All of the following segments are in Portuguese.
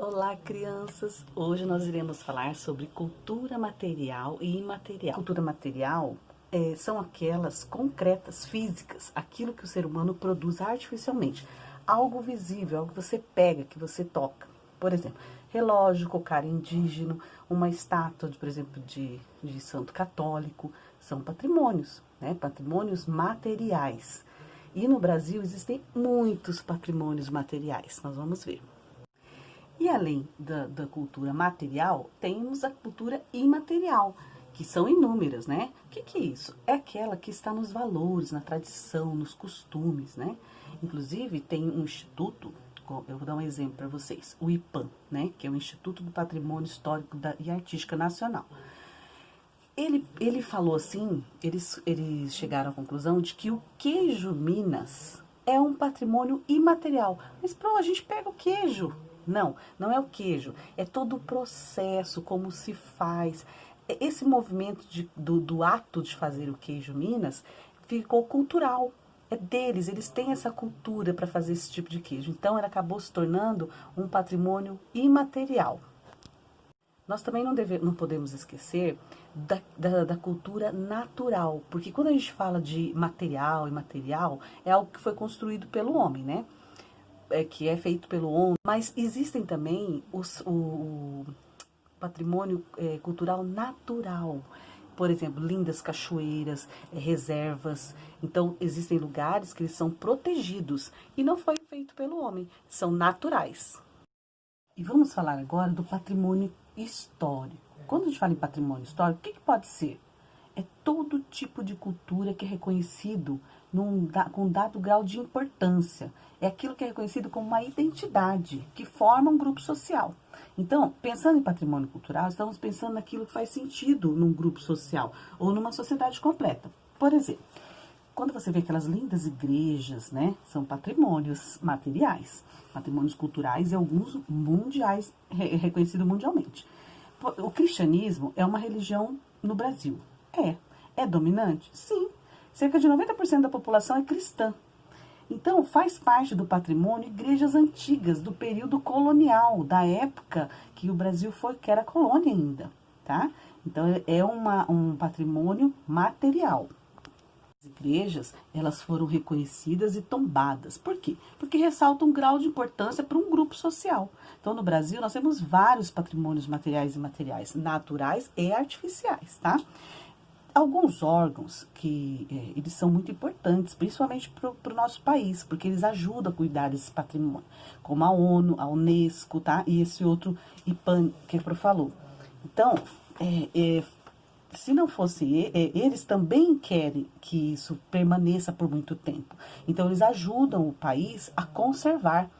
Olá, crianças! Hoje nós iremos falar sobre cultura material e imaterial. Cultura material são aquelas concretas, físicas, aquilo que o ser humano produz artificialmente. Algo visível, algo que você pega, que você toca. Por exemplo, relógio, cocar indígena, uma estátua, por exemplo, de santo católico, são patrimônios, né? Patrimônios materiais. E no Brasil existem muitos patrimônios materiais, nós vamos ver. E além da cultura material, temos a cultura imaterial, que são inúmeras, né? O que é isso? É aquela que está nos valores, na tradição, nos costumes, né? Inclusive, tem um instituto, eu vou dar um exemplo para vocês, o IPAM, né? Que é o Instituto do Patrimônio Histórico e Artístico Nacional. Ele falou assim, eles chegaram à conclusão de que o queijo Minas é um patrimônio imaterial. Mas, a gente pega o queijo. Não, não é o queijo, é todo o processo, como se faz. Esse movimento do ato de fazer o queijo Minas ficou cultural. É deles, eles têm essa cultura para fazer esse tipo de queijo. Então, ele acabou se tornando um patrimônio imaterial. Nós também não podemos esquecer da cultura natural, porque quando a gente fala de material e imaterial, é algo que foi construído pelo homem, né? Que é feito pelo homem, mas existem também o patrimônio cultural natural. Por exemplo, lindas cachoeiras, reservas. Então, existem lugares que eles são protegidos e não foi feito pelo homem, são naturais. E vamos falar agora do patrimônio histórico. Quando a gente fala em patrimônio histórico, o que pode ser? É todo tipo de cultura que é reconhecido com um dado grau de importância. É aquilo que é reconhecido como uma identidade, que forma um grupo social. Então, pensando em patrimônio cultural, estamos pensando naquilo que faz sentido num grupo social ou numa sociedade completa. Por exemplo, quando você vê aquelas lindas igrejas, né, são patrimônios materiais, patrimônios culturais e alguns mundiais, reconhecidos mundialmente. O cristianismo é uma religião no Brasil. É dominante? Sim. Cerca de 90% da população é cristã. Então, faz parte do patrimônio igrejas antigas, do período colonial, da época que o Brasil que era colônia ainda, tá? Então, é um patrimônio material. As igrejas, elas foram reconhecidas e tombadas. Por quê? Porque ressaltam um grau de importância para um grupo social. Então, no Brasil, nós temos vários patrimônios materiais e imateriais, naturais e artificiais, tá? Alguns órgãos que eles são muito importantes, principalmente para o nosso país, porque eles ajudam a cuidar desse patrimônio, como a ONU, a Unesco, tá? E esse outro IPAN que o falou. Então, se não fosse eles também querem que isso permaneça por muito tempo. Então, eles ajudam o país a conservar.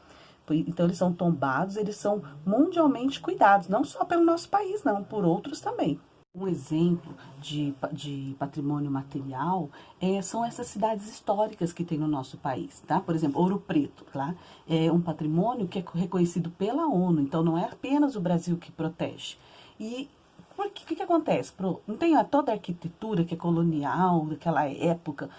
Então, eles são tombados, eles são mundialmente cuidados, não só pelo nosso país, não, por outros também. Um exemplo de patrimônio material são essas cidades históricas que tem no nosso país, tá? Por exemplo, Ouro Preto, tá? É um patrimônio que é reconhecido pela ONU, então não é apenas o Brasil que protege. E o que acontece? Não tem toda a arquitetura que é colonial, daquela época,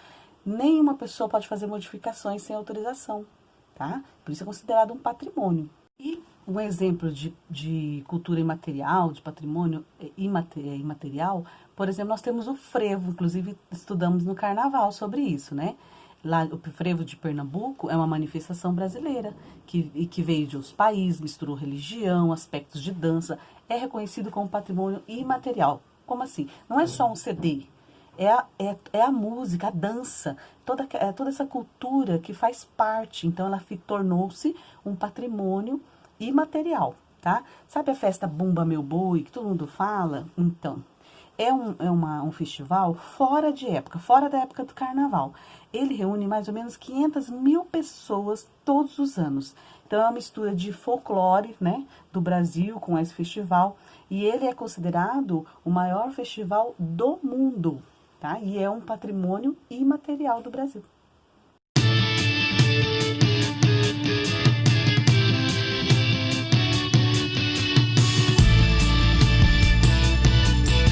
nenhuma pessoa pode fazer modificações sem autorização, tá? Por isso é considerado um patrimônio. E um exemplo de cultura imaterial, de patrimônio imaterial, por exemplo, nós temos o frevo, inclusive estudamos no carnaval sobre isso, né? Lá, o frevo de Pernambuco é uma manifestação brasileira, que veio de outros países, misturou religião, aspectos de dança, é reconhecido como patrimônio imaterial. Como assim? Não é só um CD, é a música, a dança, toda essa cultura que faz parte. Então, ela tornou-se um patrimônio imaterial, tá? Sabe a festa Bumba Meu Boi, que todo mundo fala? Então, é um festival fora da época do carnaval. Ele reúne mais ou menos 500 mil pessoas todos os anos. Então, é uma mistura de folclore, né, do Brasil com esse festival. E ele é considerado o maior festival do mundo, tá? E é um patrimônio imaterial do Brasil.